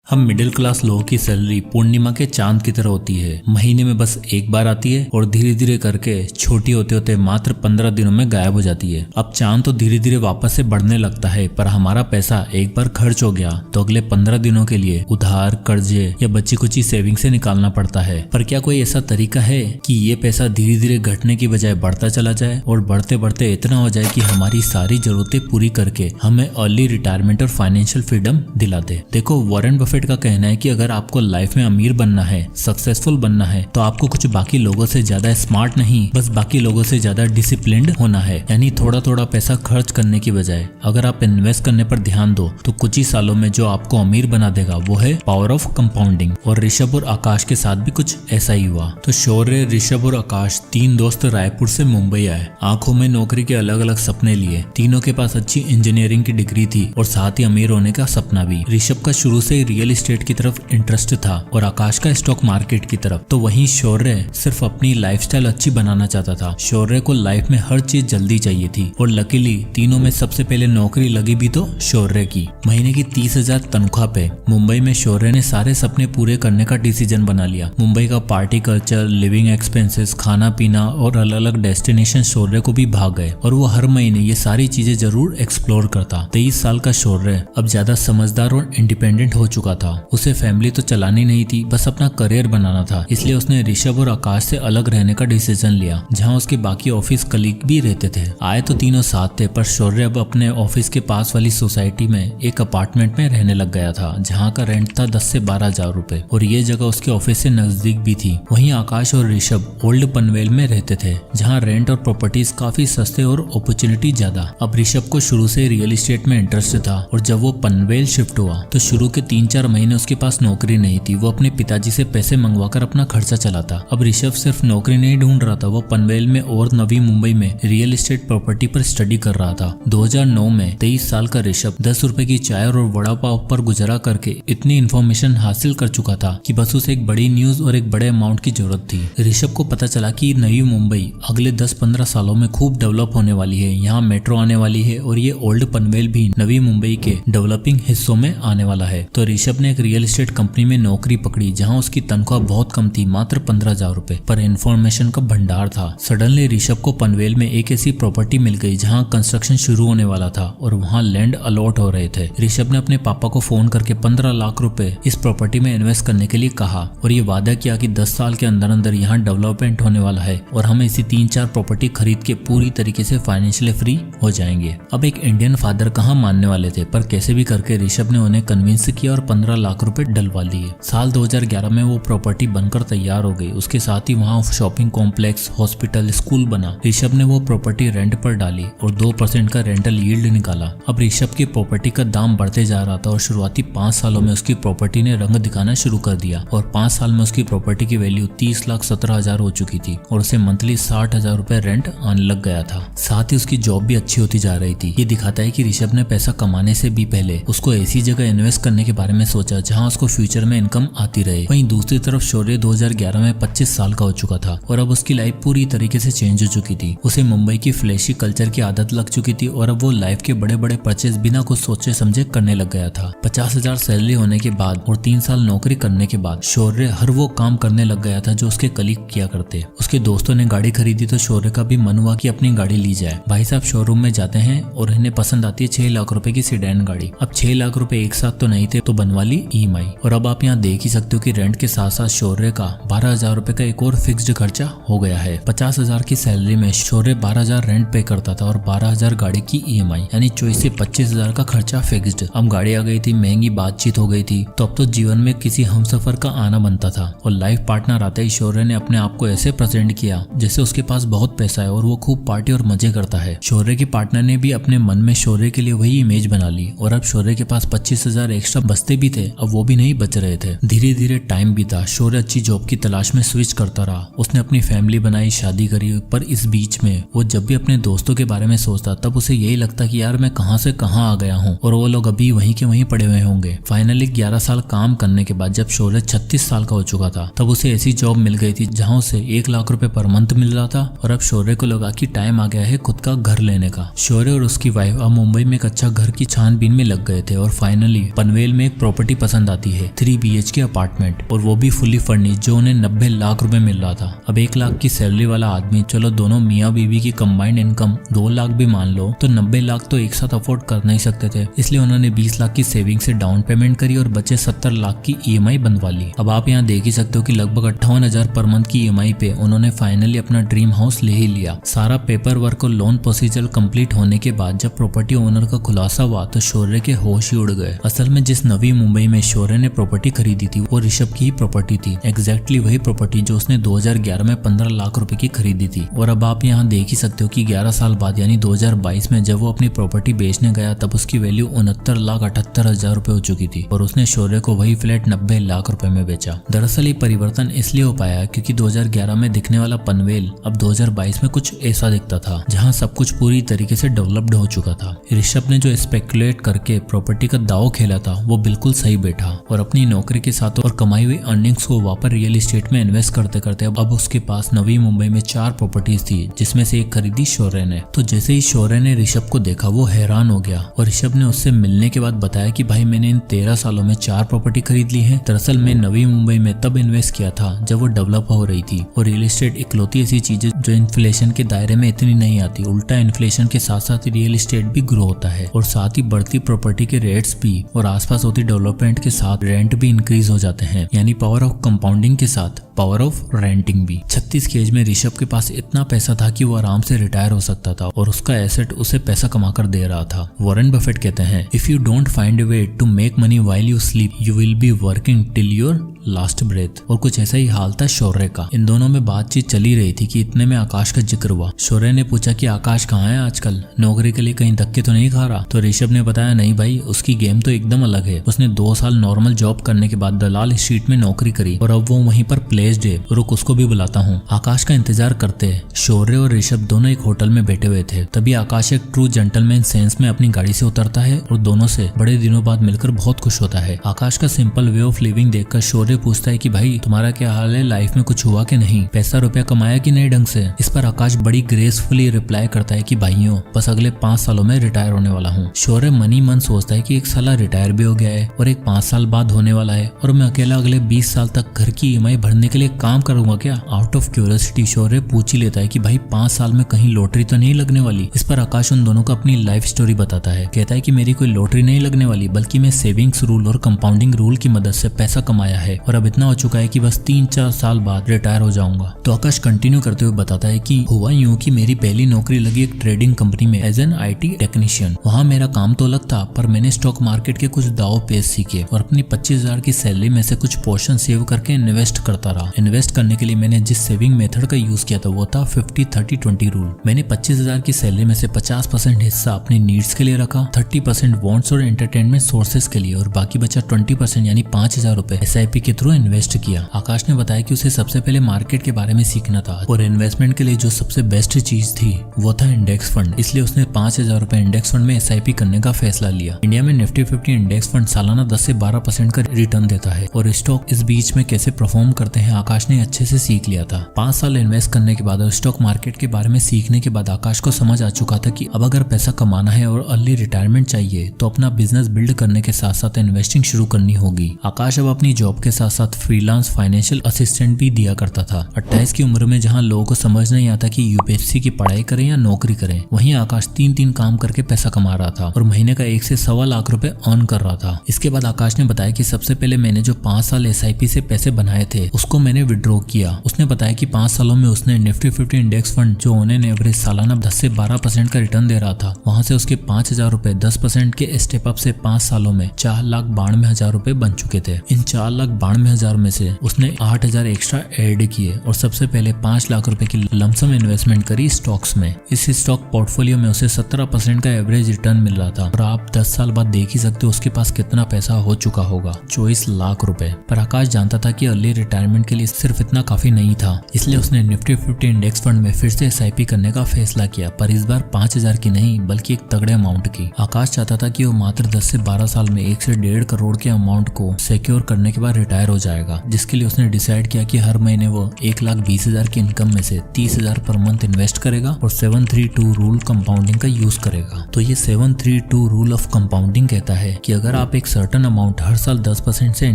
हम middle class लोगों की सैलरी पूर्णिमा के चांद की तरह होती है। महीने में बस एक बार आती है और धीरे धीरे करके छोटी होते होते मात्र 15 दिनों में गायब हो जाती है। अब चांद तो धीरे धीरे वापस से बढ़ने लगता है, पर हमारा पैसा एक बार खर्च हो गया तो अगले 15 दिनों के लिए उधार, कर्जे या बची कुची सेविंग से निकालना पड़ता है। पर क्या कोई ऐसा तरीका है कि ये पैसा धीरे धीरे घटने की बजाय बढ़ता चला जाए और बढ़ते बढ़ते इतना हो जाए कि हमारी सारी जरूरतें पूरी करके हमें अर्ली रिटायरमेंट और फाइनेंशियल फ्रीडम दिला दे। देखो, वॉरेन बफेट का कहना है कि अगर आपको लाइफ में अमीर बनना है, सक्सेसफुल बनना है, तो आपको कुछ बाकी लोगों से ज्यादा स्मार्ट नहीं, बस बाकी लोगों से ज्यादा डिसिप्लिन्ड होना है। यानी थोड़ा थोड़ा पैसा खर्च करने की बजाय अगर आप इन्वेस्ट करने पर ध्यान दो तो कुछ ही सालों में जो आपको अमीर बना देगा वो है पावर ऑफ कंपाउंडिंग। और ऋषभ और आकाश के साथ भी कुछ ऐसा ही हुआ। तो शौर्य, ऋषभ और आकाश तीन दोस्त रायपुर से मुंबई आए। आंखों में नौकरी के अलग अलग सपने लिए। तीनों के पास अच्छी इंजीनियरिंग की डिग्री थी और साथ ही अमीर होने का सपना भी। ऋषभ का शुरू से रियल एस्टेट की तरफ इंटरेस्ट था और आकाश का स्टॉक मार्केट की तरफ। तो वहीं शौर्य सिर्फ अपनी लाइफस्टाइल अच्छी बनाना चाहता था। शौर्य को लाइफ में हर चीज जल्दी चाहिए थी और लकीली तीनों में सबसे पहले नौकरी लगी भी तो शौर्य की। महीने की 30,000 तनख्वाह पे मुंबई में शौर्य ने सारे सपने पूरे करने का डिसीजन बना लिया। मुंबई का पार्टी कल्चर, लिविंग एक्सपेंसेस, खाना पीना और अलग अलग डेस्टिनेशन शौर्य को भी भाग गए और वो हर महीने ये सारी चीजें जरूर एक्सप्लोर करता। 23 साल का शौर्य अब ज्यादा समझदार और इंडिपेंडेंट हो चुका था। उसे फैमिली तो चलानी नहीं थी, बस अपना करियर बनाना था। इसलिए उसने ऋषभ और आकाश से अलग रहने का डिसीजन लिया, जहां उसके बाकी ऑफिस कलीग भी रहते थे। आए तो तीनों साथ थे, पर शौर्य अब अपने ऑफिस के पास वाली सोसाइटी में एक अपार्टमेंट में रहने लग गया था, जहां का रेंट था 10 से 12 हजार रुपए और ये जगह उसके ऑफिस से नजदीक भी थी। वहीं आकाश और ऋषभ ओल्ड पनवेल में रहते थे, जहाँ रेंट और प्रॉपर्टीज काफी सस्ते और अपॉर्चुनिटी ज्यादा। अब ऋषभ को शुरू से रियल एस्टेट में इंटरेस्ट था और जब वो पनवेल शिफ्ट हुआ तो शुरू के 3-4 महीने उसके पास नौकरी नहीं थी। वो अपने पिताजी से पैसे मंगवाकर अपना खर्चा चलाता। अब ऋषभ सिर्फ नौकरी नहीं ढूंढ रहा था, वो पनवेल में और नवी मुंबई में रियल एस्टेट प्रॉपर्टी पर स्टडी कर रहा था। 2009 में 23 साल का ऋषभ 10 रुपए की चाय और वड़ा पाव पर गुजारा करके इतनी इन्फॉर्मेशन हासिल कर चुका था कि बस उसे एक बड़ी न्यूज और एक बड़े अमाउंट की जरूरत थी। ऋषभ को पता चला कि नई मुंबई अगले 10-15 सालों में खूब डेवलप होने वाली है। यहाँ मेट्रो आने वाली है और ये ओल्ड पनवेल भी नवी मुंबई के डेवलपिंग हिस्सों में आने वाला है। तो ऋषभ ने एक रियल एस्टेट कंपनी में नौकरी पकड़ी, जहां उसकी तनख्वाह बहुत कम थी, मात्र 15,000 रुपए, पर इन्फॉर्मेशन का भंडार था। सडनली ऋषभ को पनवेल में एक ऐसी प्रॉपर्टी मिल गई जहां कंस्ट्रक्शन शुरू होने वाला था और वहां लैंड अलॉट हो रहे थे। ऋषभ ने अपने पापा को फोन करके 15 लाख रुपए इस प्रॉपर्टी में इन्वेस्ट करने के लिए कहा और ये वादा किया कि 10 साल के अंदर अंदर यहाँ डेवलपमेंट होने वाला है और हम इसी 3-4 प्रॉपर्टी खरीद के पूरी तरीके से फाइनेंशियली फ्री हो जाएंगे। अब एक इंडियन फादर कहाँ मानने वाले थे, पर कैसे भी करके ऋषभ ने उन्हें कन्विंस किया और 15 लाख रुपए डलवा लिए। साल 2011 में वो प्रॉपर्टी बनकर तैयार हो गई। उसके साथ ही वहाँ शॉपिंग कॉम्प्लेक्स, हॉस्पिटल, स्कूल बना। ऋषभ ने वो प्रॉपर्टी रेंट पर डाली और 2% का रेंटल यील्ड निकाला। अब ऋषभ की प्रॉपर्टी का दाम बढ़ते जा रहा था और शुरुआती 5 सालों में उसकी प्रॉपर्टी ने रंग दिखाना शुरू कर दिया और 5 साल में उसकी प्रॉपर्टी की वैल्यू 30,17,000 हो चुकी थी और उसे मंथली 60,000 रुपए रेंट आने लग गया था। साथ ही उसकी जॉब भी अच्छी होती जा रही थी। ये दिखाता है कि ऋषभ ने पैसा कमाने से भी पहले उसको ऐसी जगह इन्वेस्ट करने के बारे में सोचा जहां उसको फ्यूचर में इनकम आती रहे। वहीं दूसरी तरफ शौर्य 2011 में 25 साल का हो चुका था और अब उसकी लाइफ पूरी तरीके से चेंज हो चुकी थी। उसे मुंबई की फ्लैशी कल्चर की आदत लग चुकी थी और अब वो लाइफ के बड़े बड़े परचेज बिना कुछ सोचे समझे करने लग गया था। 50,000 सैलरी होने के बाद और 3 साल नौकरी करने के बाद शौर्य हर वो काम करने लग गया था जो उसके कलीग किया करते। उसके दोस्तों ने गाड़ी खरीदी तो शौर्य का भी मन हुआ कि अपनी गाड़ी ली जाए। भाई साहब शोरूम में जाते हैं और इन्हें पसंद आती है 6 लाख रुपए की सेडान गाड़ी। अब 6 लाख रुपए एक साथ तो नहीं थे, तो बनवा ली EMI। और अब आप यहाँ देख ही सकते हो कि रेंट के साथ साथ शौर्य का 12,000 रुपए का एक और फिक्स्ड खर्चा हो गया है। 50,000 की सैलरी में शौर्य 12,000 रेंट पे करता था और 12,000 गाड़ी की EMI, यानी 24 से 25,000 का खर्चा फिक्स्ड। अब गाड़ी आ गई थी, महंगी बातचीत हो गई थी, तो अब तो जीवन में किसी हमसफर का आना बनता था। और लाइफ पार्टनर आते ही शौर्य ने अपने आप को ऐसे प्रेजेंट किया जैसे उसके पास बहुत पैसा है और वो खूब पार्टी और मजे करता है। शौर्य के पार्टनर ने भी अपने मन में शौर्य के लिए वही इमेज बना ली और अब शौर्य के पास 25,000 एक्स्ट्रा बचते भी थे, अब वो भी नहीं बच रहे थे। धीरे धीरे टाइम बीता। शौर्य अच्छी जॉब की तलाश में स्विच करता रहा। उसने अपनी फैमिली बनाई, शादी करी, पर इस बीच में वो जब भी अपने दोस्तों के बारे में सोचता तब उसे यही लगता कि यार मैं कहां से कहां आ गया हूं और वो लोग अभी वहीं के वहीं पड़े हुए होंगे। फाइनली 11 साल काम करने के बाद जब शौर्य 36 साल का हो चुका था तब उसे ऐसी जॉब मिल गई थी जहां उसे 1 लाख रुपए पर मंथ मिल रहा था और अब शौर्य को लगा कि टाइम आ गया है खुद का घर लेने का। शौर्य और उसकी वाइफ अब मुंबई में एक अच्छा घर की छानबीन में लग गए थे और फाइनली पनवेल में एक प्रॉपर्टी पसंद आती है, 3 BHK अपार्टमेंट, और वो भी फुली फर्निश्ड, जो उन्हें 90 लाख रुपए मिल रहा था। अब 1 लाख की सैलरी वाला आदमी, चलो दोनों मियाँ बीवी की कंबाइंड इनकम 2 लाख भी मान लो, तो 90 लाख तो एक साथ अफोर्ड कर नहीं सकते थे। इसलिए उन्होंने 20 लाख की सेविंग से डाउन पेमेंट करी और बचे 70 लाख की EMI बनवा ली। अब आप यहाँ देख ही सकते हो कि लगभग 58,000 पर मंथ की EMI पे उन्होंने फाइनली अपना ड्रीम हाउस ले ही लिया। सारा पेपर वर्क और लोन प्रोसीजर कंप्लीट होने के बाद जब प्रॉपर्टी ओनर का खुलासा हुआ तो शौर्य के होश ही उड़ गए। असल में जिस नवी मुंबई में शौर्य ने प्रॉपर्टी खरीदी थी वो ऋषभ की ही प्रॉपर्टी थी, एग्जैक्टली वही प्रॉपर्टी जो उसने 2011 में 15 लाख रुपए की खरीदी थी। और अब आप यहाँ देख ही सकते हो कि 11 साल बाद यानी 2022 में जब वो अपनी प्रॉपर्टी बेचने गया तब उसकी वैल्यू 69,78,000 रुपए हो चुकी थी और उसने शौर्य को वही फ्लैट 90 लाख रुपए में बेचा। दरअसल ये परिवर्तन इसलिए हो पाया क्योंकि 2011 में दिखने वाला पनवेल अब 2022 में कुछ ऐसा दिखता था, जहाँ सब कुछ पूरी तरीके से डेवलप्ड हो चुका था। ऋषभ ने जो स्पेकुलेट करके प्रॉपर्टी का दाव खेला था वो बिल्कुल सही बैठा और अपनी नौकरी के साथ और कमाई हुई अर्निंग्स को वापस रियल एस्टेट में इन्वेस्ट करते करते अब उसके पास नवी मुंबई में 4 प्रॉपर्टीज थी, जिसमें से एक खरीदी शौर्य ने। तो जैसे ही शौर्य ने ऋषभ को देखा वो हैरान हो गया और ऋषभ ने उससे मिलने के बाद बताया कि भाई मैंने इन 13 सालों में 4 प्रॉपर्टी खरीद ली है। दरअसल मैं नवी मुंबई में तब इन्वेस्ट किया था जब वो डेवलप हो रही थी और रियल एस्टेट इकलौती ऐसी चीज है जो इन्फ्लेशन के दायरे में इतनी नहीं आती। उल्टा इन्फ्लेशन के साथ साथ रियल एस्टेट भी ग्रो होता है और साथ ही बढ़ती प्रॉपर्टी के रेट्स भी और आसपास होती डेवलपमेंट के साथ रेंट भी इंक्रीज हो जाते हैं, यानी पावर ऑफ कंपाउंडिंग के साथ पावर ऑफ रेंटिंग भी। 36 की एज में ऋषभ के पास इतना पैसा था कि वो आराम से रिटायर हो सकता था और उसका एसेट उसे पैसा कमाकर दे रहा था। वॉरेन बफेट कहते हैं, if you don't find a way to make money while you sleep you will be working till your last breath. और कुछ ऐसा ही हाल था शौर्य का। इन दोनों में बातचीत चली रही थी कि इतने में आकाश का जिक्र हुआ। शौर्य ने पूछा कि आकाश कहाँ है आजकल, नौकरी के लिए कहीं धक्के तो नहीं खा रहा? तो ऋषभ ने बताया, नहीं भाई, उसकी गेम तो एकदम अलग है। उसने 2 साल नॉर्मल जॉब करने के बाद दलाल स्ट्रीट में नौकरी करी और अब वो वहीं पर प्लेस्ड है। रुक, उसको भी बुलाता हूँ। आकाश का इंतजार करते शौर्य और ऋषभ दोनों एक होटल में बैठे हुए थे। तभी आकाश एक ट्रू जेंटलमैन सेंस में अपनी गाड़ी से उतरता है और दोनों से बड़े दिनों बाद मिलकर बहुत खुश होता है। आकाश का सिंपल वे ऑफ लिविंग देखकर शौर्य पूछता है कि भाई तुम्हारा क्या हाल है, लाइफ में कुछ हुआ कि नहीं, पैसा रुपया कमाया कि नहीं ढंग से? इस पर आकाश बड़ी ग्रेसफुली रिप्लाई करता है कि भाइयों बस अगले 5 सालों में रिटायर होने वाला हूँ। शौर्य मन ही मन सोचता है कि एक साला रिटायर भी हो गया है और एक 5 साल बाद होने वाला है और मैं अकेला अगले 20 साल तक घर की EMI भरने के लिए काम करूंगा क्या? आउट ऑफ क्यूरियोसिटी शौर्य पूछ ही लेता है कि भाई 5 साल में कहीं लॉटरी तो नहीं लगने वाली? इस पर आकाश उन दोनों को अपनी लाइफ स्टोरी बताता है। कहता है कि मेरी कोई लॉटरी नहीं लगने वाली, बल्कि मैं सेविंग्स रूल और कंपाउंडिंग रूल की मदद से पैसा कमाया है और अब इतना हो चुका है कि बस 3-4 साल बाद रिटायर हो जाऊंगा। तो आकाश कंटिन्यू करते हुए बताता है कि हुआ यूं कि मेरी पहली नौकरी लगी एक ट्रेडिंग कंपनी में एज एन IT टेक्नीशियन। वहाँ मेरा काम तो अलग था पर मैंने स्टॉक मार्केट के कुछ दाव पेच सीखे और अपनी 25,000 की सैलरी में से कुछ पोर्शन सेव करके इन्वेस्ट करता रहा। इन्वेस्ट करने के लिए मैंने जिस सेविंग मेथड का यूज किया था वो था 50-30-20 रूल। मैंने 25,000 की सैलरी में से 50% हिस्सा अपनी नीड्स के लिए रखा, 30% वॉन्ट्स और एंटरटेनमेंट सोर्सेज के लिए और बाकी बचा 20% यानी 5,000 रुपए SIP के थ्रू इन्वेस्ट किया। आकाश ने बताया कि उसे सबसे पहले मार्केट के बारे में सीखना था और इन्वेस्टमेंट के लिए जो सबसे बेस्ट चीज थी वो था इंडेक्स फंड। इसलिए उसने 5,000 रुपए इंडेक्स फंड में SIP करने का फैसला लिया। इंडिया में निफ्टी 50 इंडेक्स फंड सालाना 10 से 12% का रिटर्न देता है और स्टॉक इस बीच में कैसे परफॉर्म करते हैं आकाश ने अच्छे से सीख लिया था। 5 साल इन्वेस्ट करने के बाद और स्टॉक मार्केट के बारे में सीखने के बाद आकाश को समझ आ चुका था कि अब अगर पैसा कमाना है और अर्ली रिटायरमेंट चाहिए तो अपना बिजनेस बिल्ड करने के साथ साथ इन्वेस्टिंग शुरू करनी होगी। आकाश अब अपनी जॉब के साथ साथ फ्रीलांस फाइनेंशियल असिस्टेंट भी दिया करता था। 28 की उम्र में जहां लोगों को समझ नहीं आता कि UPSC की पढ़ाई करें या नौकरी करें, वहीं आकाश 3 काम करके पैसा कमा रहा था और महीने का 1 से सवा लाख रुपए अर्न कर रहा था। इसके बाद आकाश ने बताया कि सबसे पहले मैंने जो 5 साल SIP से पैसे बनाए थे उसको मैंने विड्रॉ किया। उसने बताया कि 5 सालों में उसने निफ्टी 50 इंडेक्स फंड जो उन्हें एवरेज सालाना 10 से 12% का रिटर्न दे रहा था, वहां से उसके 5,000 रुपए 10% के स्टेप अप से 5 सालों में 4,92,000 रुपए बन चुके थे। इन 4,92,000 में से उसने 8,000 एक्स्ट्रा ऐड किए और सबसे पहले 5 लाख रुपए की लमसम इन्वेस्टमेंट करी स्टॉक्स में। इस स्टॉक पोर्टफोलियो में उसे 17% का एवरेज रिटर्न मिल रहा था और आप 10 साल बाद देख ही सकते हो उसके पास कितना पैसा हो चुका होगा, 24 लाख रुपए। पर आकाश जानता था कि अर्ली रिटायरमेंट के लिए सिर्फ इतना काफी नहीं था, इसलिए उसने निफ्टी 50 इंडेक्स फंड में फिर से SIP करने का फैसला किया, पर इस बार 5,000 की नहीं बल्कि एक तगड़े अमाउंट की। आकाश चाहता था कि वो मात्र 10 से 12 साल में 1 से 1.5 करोड़ के अमाउंट को सिक्योर करने के बाद रिटायर हो जाएगा, जिसके लिए उसने डिसाइड किया कि हर महीने वो 1,20,000 की इनकम में से 30,000 पर मंथ इन्वेस्ट करेगा और 732 रूल कंपाउंडिंग का यूज करेगा। तो ये 732 रूल ऑफ कंपाउंडिंग कहता है कि अगर आप एक सर्टेन अमाउंट हर साल 10% से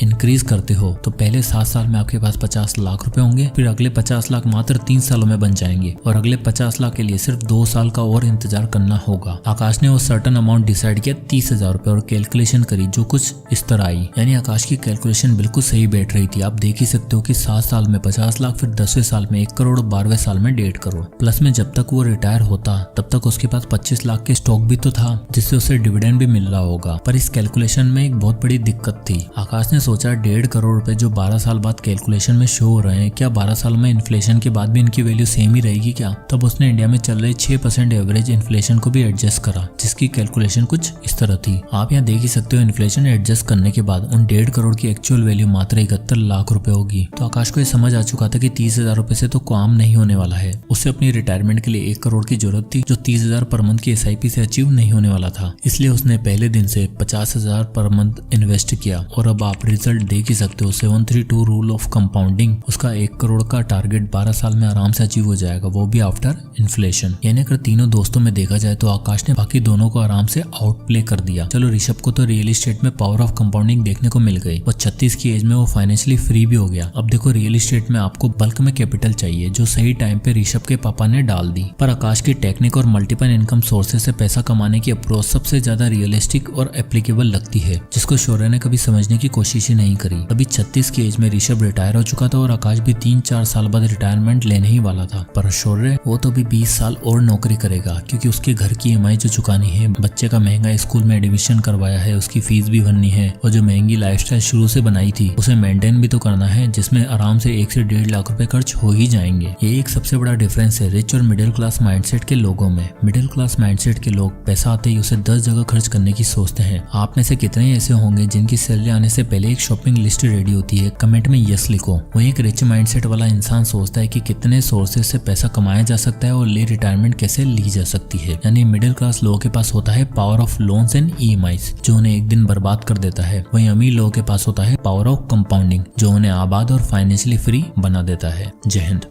इंक्रीज करते हो तो पहले 7 साल में आपके पास 50 लाख रुपए होंगे, फिर अगले 50 लाख मात्र 3 सालों में बन जाएंगे और अगले 50 लाख के लिए सिर्फ 2 साल का और इंतजार करना होगा। आकाश ने वो सर्टेन अमाउंट डिसाइड किया 30,000 रुपए और कैलकुलेशन करी जो कुछ इस तरह आई। यानी आकाश की कैलकुलेशन बिल्कुल सही बैठ रही थी। आप देख ही सकते हो कि 7 साल में 50 लाख, फिर 10वें साल में 1 करोड़, 12वें साल में 1.5 करोड़। प्लस में जब तक वो रिटायर होता तब तक उसके पास 25 लाख के स्टॉक भी तो था जिससे उसे डिविडेंड भी मिल रहा होगा। पर इस कैलकुलेशन में एक बहुत बड़ी दिक्कत थी। आकाश ने सोचा 1.5 करोड़ रुपए जो 12 साल बाद कैलकुलेशन में शो हो रहे हैं, क्या 12 साल में इन्फ्लेशन के बाद भी इनकी वैल्यू सेम ही रहेगी क्या? तब उसने इंडिया में चल रही 6% एवरेज इन्फ्लेशन को भी एडजस्ट करा, जिसकी कैलकुलेशन कुछ इस तरह थी। आप यहाँ देख ही सकते हो इन्फ्लेशन एडजस्ट करने के बाद उन 1.5 करोड़ की एक्चुअल वैल्यू मात्र 71 लाख रुपए होगी। तो आकाश को ये समझ आ चुका था कि 30,000 रुपए से तो काम नहीं होने वाला है। उससे अपनी रिटायरमेंट के लिए 1 करोड़ की जरूरत थी जो 30,000 पर मंथ की SIP से अचीव नहीं होने वाला था। इसलिए उसने पहले दिन से 50,000 पर मंथ इन्वेस्ट किया और अब आप रिजल्ट देख ही सकते हो। 732 रूल ऑफ कंपाउंडिंग, उसका 1 करोड़ का टारगेट 12 साल में आराम से अचीव हो जाएगा, वो भी आफ्टर इन्फ्लेशन। यानी अगर तीनों दोस्तों में देखा जाए तो आकाश ने बाकी दोनों को आराम से आउट प्ले कर दिया। चलो ऋषभ को तो रियल एस्टेट में पावर ऑफ कंपाउंडिंग देखने को मिल गई और 36 की एज में वो फाइनेंशियली फ्री भी हो गया। अब देखो रियल एस्टेट में आपको बल्क में कैपिटल चाहिए जो सही टाइम पे ऋषभ के पापा ने डाल दी। पर आकाश की टेक्निक और मल्टीपल इनकम सोर्सेज से पैसा कमाने की अप्रोच सबसे ज्यादा रियलिस्टिक और एप्लीकेबल लगती है, जिसको शौर्य ने कभी समझने की कोशिश ही नहीं करी। अभी 36 की एज में ऋषभ रिटायर हो चुका था और आकाश भी 3-4 साल बाद रिटायरमेंट लेने ही वाला था। पर शौर्य वो तो भी 20 साल और नौकरी करेगा क्योंकि उसके घर की EMI जो चुकानी है, बच्चे का महंगा स्कूल में एडमिशन करवाया है, उसकी फीस भी भरनी है और जो महंगी लाइफस्टाइल शुरू से बनाई थी उसे मेंटेन भी तो करना है, जिसमें आराम से 1 से 1.5 लाख रुपए खर्च हो ही जाएंगे। ये एक सबसे बड़ा डिफरेंस है रिच और मिडिल क्लास माइंडसेट के लोगों में। मिडिल क्लास माइंडसेट के लोग पैसा आते ही उसे 10 जगह खर्च करने की सोचते हैं। आप में से कितने ऐसे होंगे जिनकी सैलरी आने से पहले एक शॉपिंग लिस्ट रेडी होती है? कमेंट में यस लिखो। वही एक रिच माइंडसेट वाला इंसान सोचता है कि कितने सोर्सेज से पैसा कमाया जा सकता है और ले रिटायरमेंट कैसे ली जा सकती है। यानी मिडिल क्लास लोगों के पास होता है power of loans and EMIs जो उन्हें एक दिन बर्बाद कर देता है। वहीं अमीर लोगों के पास होता है पावर ऑफ कंपाउंडिंग जो उन्हें आबाद और फाइनेंशियली फ्री बना देता है। जय हिंद।